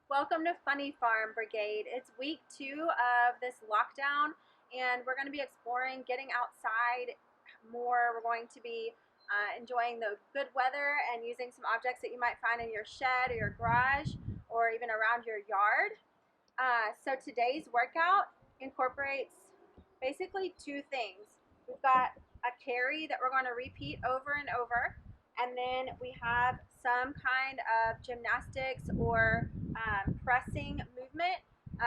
Welcome to Funny Farm Brigade. It's week 2 of this lockdown, and we're going to be exploring getting outside more. We're going to be enjoying the good weather and using some objects that you might find in your shed or your garage or even around your yard. So today's workout incorporates basically two things. We've got a carry that we're going to repeat over and over, and then we have some kind of gymnastics or pressing movement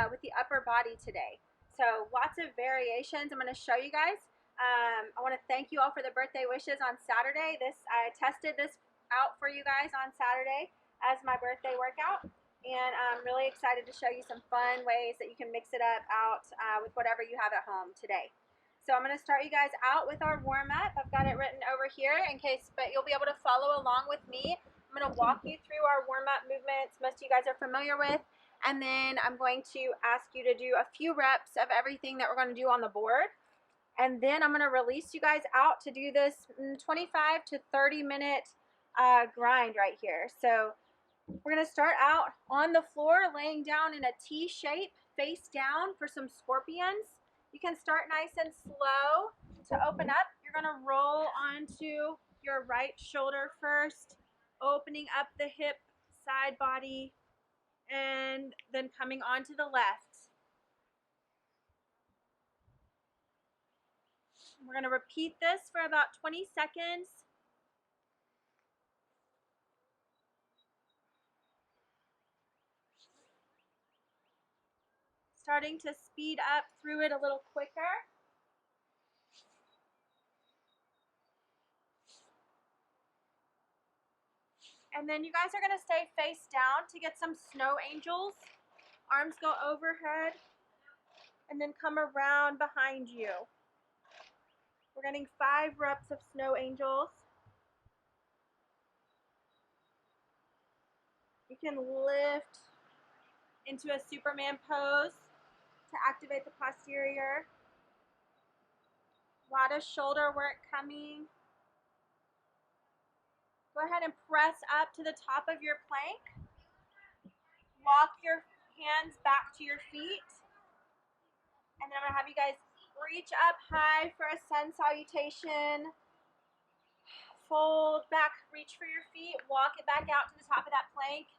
with the upper body today. So lots of variations I'm going to show you guys. I want to thank you all for the birthday wishes on Saturday. I tested this out for you guys on Saturday as my birthday workout, and I'm really excited to show you some fun ways that you can mix it up out with whatever you have at home today. So I'm going to start you guys out with our warm-up. I've got it written over here but you'll be able to follow along with me. I'm going to walk you through our warm-up movements most of you guys are familiar with, and then I'm going to ask you to do a few reps of everything that we're going to do on the board. And then I'm going to release you guys out to do this 25 to 30 minute grind right here. So we're going to start out on the floor, laying down in a T shape, face down for some scorpions. You can start nice and slow to open up. You're going to roll onto your right shoulder first, opening up the hip, side body, and then coming onto the left. We're going to repeat this for about 20 seconds. Starting to speed up through it a little quicker. And then you guys are going to stay face down to get some snow angels. Arms go overhead and then come around behind you. We're getting 5 reps of snow angels. You can lift into a Superman pose to activate the posterior. A lot of shoulder work coming. Go ahead and press up to the top of your plank. Walk your hands back to your feet. And then I'm going to have you guys reach up high for a sun salutation. Fold back, reach for your feet. Walk it back out to the top of that plank.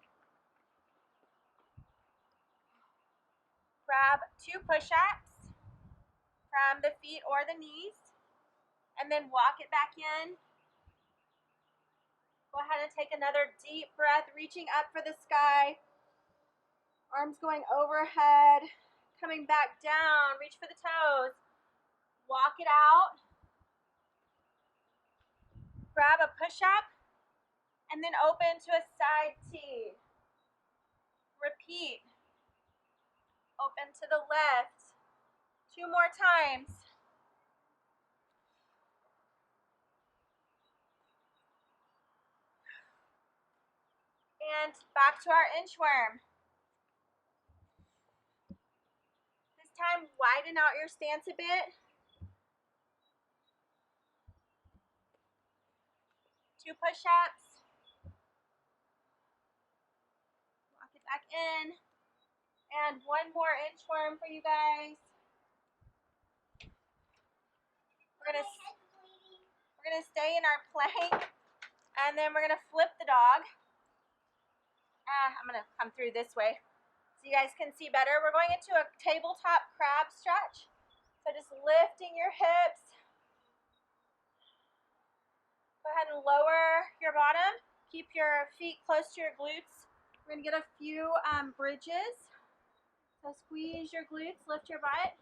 Grab 2 push-ups from the feet or the knees. And then walk it back in. Go ahead and take another deep breath, reaching up for the sky. Arms going overhead, coming back down, reach for the toes. Walk it out. Grab a push-up, and then open to a side T. Repeat. Open to the left. 2 more times. And back to our inchworm. This time, widen out your stance a bit. 2 push-ups. Walk it back in. And 1 more inchworm for you guys. We're gonna stay in our plank, and then we're gonna flip the dog. I'm gonna come through this way so you guys can see better. We're going into a tabletop crab stretch. So just lifting your hips. Go ahead and lower your bottom. Keep your feet close to your glutes. We're gonna get a few bridges. So squeeze your glutes, lift your butt.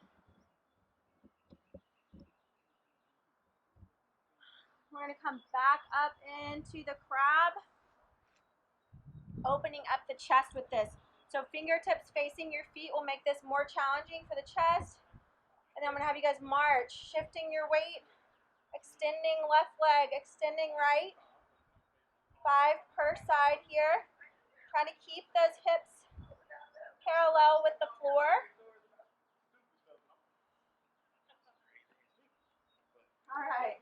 We're gonna come back up into the crab. Opening up the chest with this. So fingertips facing your feet will make this more challenging for the chest. And then I'm going to have you guys march, shifting your weight, extending left leg, extending right. 5 per side here. Trying to keep those hips parallel with the floor. All right.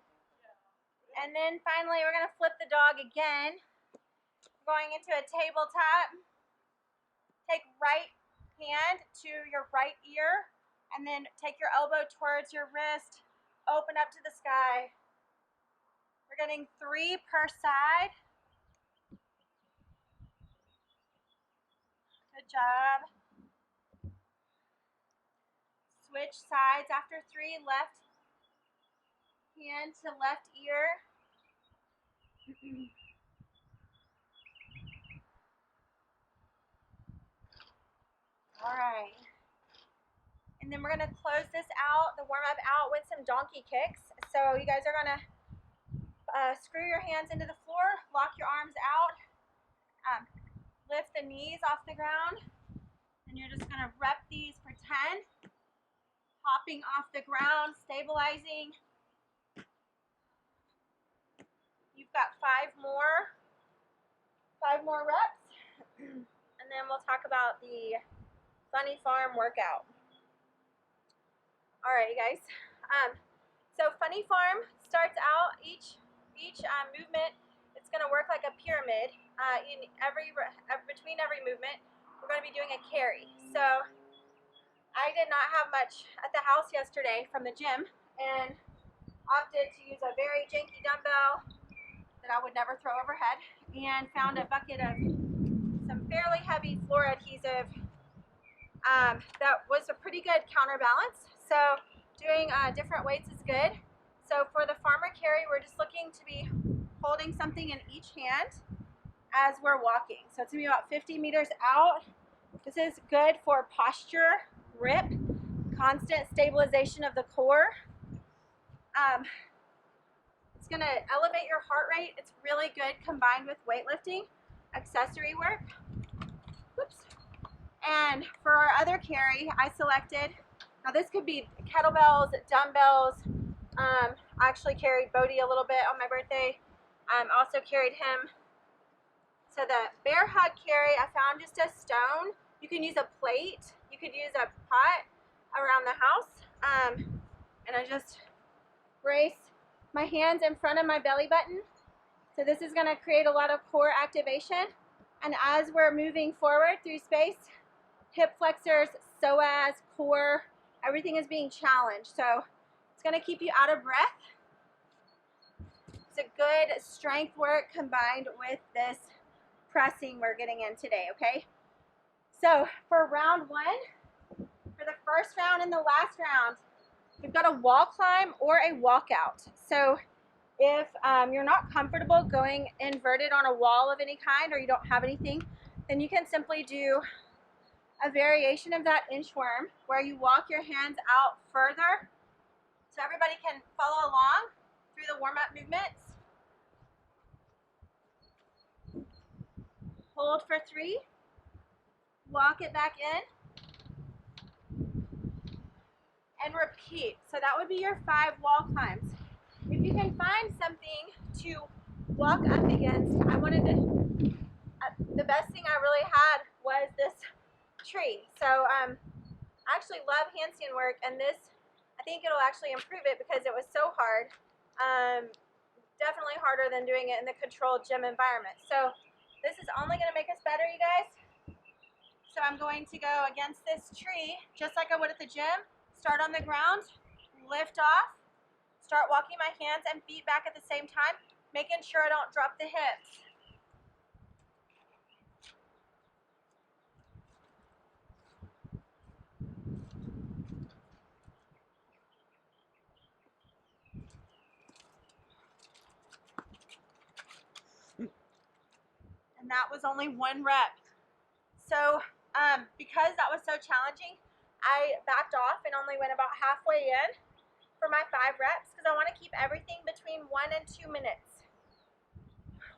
And then finally, we're going to flip the dog again. Going into a tabletop. Take right hand to your right ear, and then take your elbow towards your wrist. Open up to the sky. We're getting 3 per side. Good job. Switch sides after 3. Left hand to left ear. All right. And then we're going to close this out, the warm up out, with some donkey kicks. So you guys are going to screw your hands into the floor, lock your arms out, lift the knees off the ground, and you're just going to rep these for 10, hopping off the ground, stabilizing. You've got 5 more reps, and then we'll talk about the Funny Farm workout. All right, you guys. So Funny Farm starts out each movement. It's going to work like a pyramid. Between every movement, we're going to be doing a carry. So I did not have much at the house yesterday from the gym, and opted to use a very janky dumbbell that I would never throw overhead, and found a bucket of some fairly heavy floor adhesive that was a pretty good counterbalance. So doing different weights is good. So for the farmer carry, we're just looking to be holding something in each hand as we're walking. So it's going to be about 50 meters out. This is good for posture, grip, constant stabilization of the core. It's going to elevate your heart rate. It's really good combined with weightlifting, accessory work. Whoops. And for our other carry, I selected, now this could be kettlebells, dumbbells. I actually carried Bodhi a little bit on my birthday. Also carried him. So the bear hug carry, I found just a stone. You can use a plate. You could use a pot around the house. And I just brace my hands in front of my belly button. So this is going to create a lot of core activation. And as we're moving forward through space, hip flexors, psoas, core, everything is being challenged. So it's going to keep you out of breath. It's a good strength work combined with this pressing we're getting in today, okay? So for round 1, for the first round and the last round, we've got a wall climb or a walkout. So if you're not comfortable going inverted on a wall of any kind, or you don't have anything, then you can simply do a variation of that inchworm where you walk your hands out further so everybody can follow along through the warm-up movements. Hold for 3, walk it back in, and repeat. So that would be your 5 wall climbs. If you can find something to walk up against, the best thing I really had was this tree. So I actually love handstand work, and this, I think it'll actually improve it because it was so hard. Definitely harder than doing it in the controlled gym environment. So this is only going to make us better, you guys. So I'm going to go against this tree, just like I would at the gym. Start on the ground, lift off, start walking my hands and feet back at the same time, making sure I don't drop the hips. And that was only 1 rep. So because that was so challenging, I backed off and only went about halfway in for my 5 reps because I want to keep everything between 1 and 2 minutes,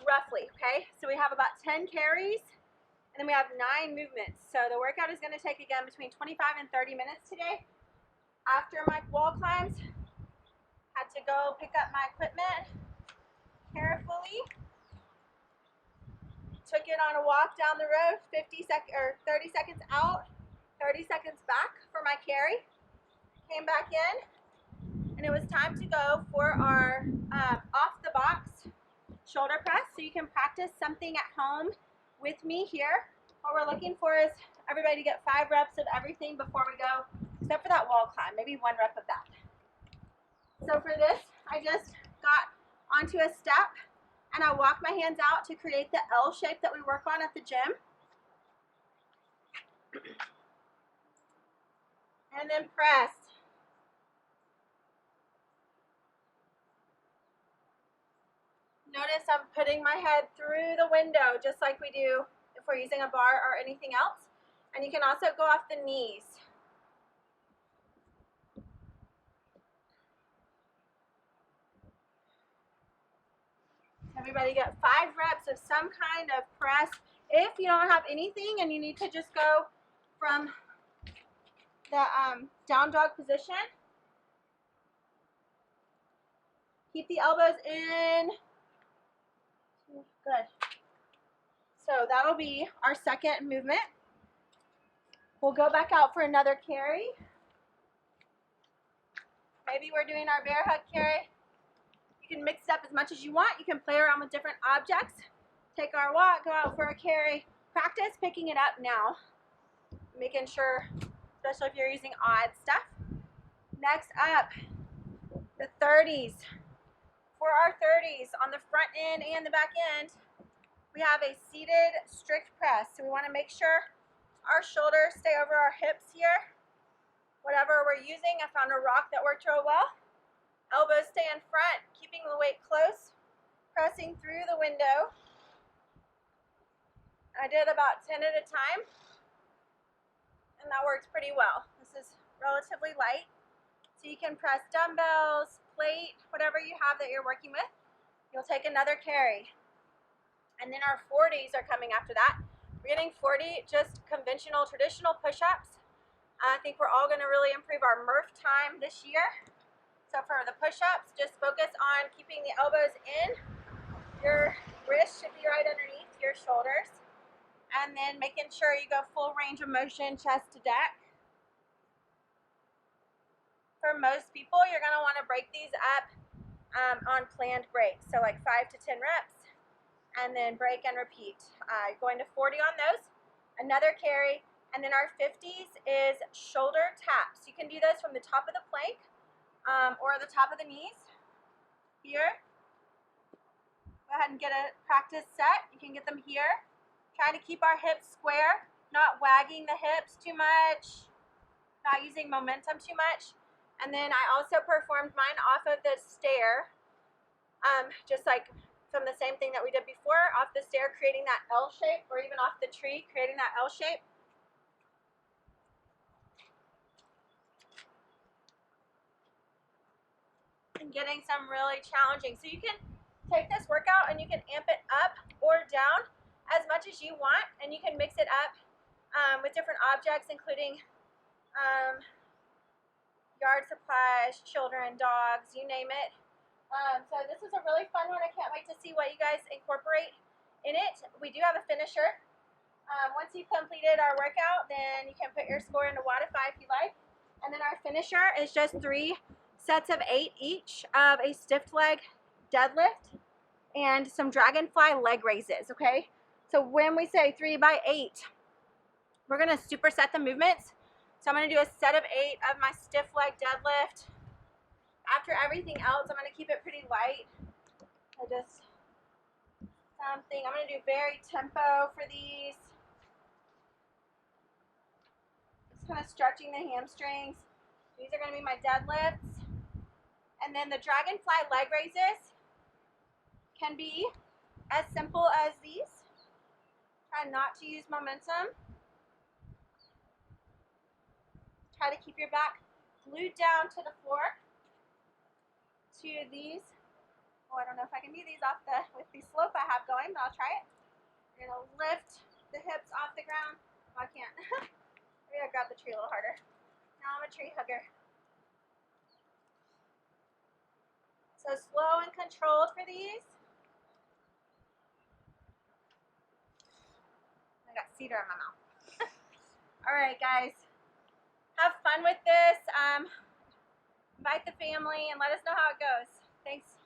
roughly, okay? So we have about 10 carries, and then we have 9 movements. So the workout is going to take, again, between 25 and 30 minutes today. After my wall climbs, had to go pick up my equipment carefully. Took it on a walk down the road, 30 seconds out, 30 seconds back for my carry. Came back in, and it was time to go for our off the box shoulder press. So you can practice something at home with me here. What we're looking for is everybody to get 5 reps of everything before we go, except for that wall climb, maybe 1 rep of that. So for this, I just got onto a step and I walk my hands out to create the L shape that we work on at the gym. And then press. Notice I'm putting my head through the window just like we do if we're using a bar or anything else. And you can also go off the knees. Everybody get 5 reps of some kind of press. If you don't have anything and you need to just go from the down dog position, keep the elbows in. Good. So that'll be our second movement. We'll go back out for another carry. Maybe we're doing our bear hug carry. You can mix it up as much as you want. You can play around with different objects. Take our walk, go out for a carry. Practice picking it up now. Making sure, especially if you're using odd stuff. Next up, the 30s. For our 30s, on the front end and the back end, we have a seated strict press. So we want to make sure our shoulders stay over our hips here. Whatever we're using, I found a rock that worked real well. Elbows stay in front, keeping the weight close, pressing through the window. I did about 10 at a time, and that works pretty well. This is relatively light, so you can press dumbbells, plate, whatever you have that you're working with. You'll take another carry. And then our 40s are coming after that. We're getting 40 just conventional, traditional push-ups. I think we're all going to really improve our Murph time this year. So for the push-ups, just focus on keeping the elbows in. Your wrist should be right underneath your shoulders. And then making sure you go full range of motion, chest to deck. For most people, you're going to want to break these up on planned breaks. So like 5 to 10 reps. And then break and repeat. Going to 40 on those. Another carry. And then our 50s is shoulder taps. You can do this from the top of the plank or the top of the knees. Here. Go ahead and get a practice set. You can get them here. Try to keep our hips square, not wagging the hips too much, not using momentum too much. And then I also performed mine off of the stair, just like from the same thing that we did before, off the stair, creating that L shape, or even off the tree, creating that L shape. And getting some really challenging. So you can take this workout and you can amp it up or down as much as you want, and you can mix it up with different objects, including yard supplies, children, dogs, you name it. So this is a really fun one. I can't wait to see what you guys incorporate in it. We do have a finisher. Once you've completed our workout, then you can put your score into Wodify if you like. And then our finisher is just 3 sets of 8 each of a stiff leg deadlift and some dragonfly leg raises, okay? So when we say 3 by 8, we're gonna superset the movements. So I'm gonna do a set of 8 of my stiff leg deadlift. After everything else, I'm gonna keep it pretty light. I'm gonna do very tempo for these. Just kind of stretching the hamstrings. These are gonna be my deadlifts. And then the dragonfly leg raises can be as simple as these. Try not to use momentum. Try to keep your back glued down to the floor. To these. Oh, I don't know if I can do these with the slope I have going, but I'll try it. You're gonna lift the hips off the ground. Oh, I can't. Maybe I'll grab the tree a little harder. Now I'm a tree hugger. So slow and controlled for these. I got cedar in my mouth. All right, guys. Have fun with this. Invite the family and let us know how it goes. Thanks.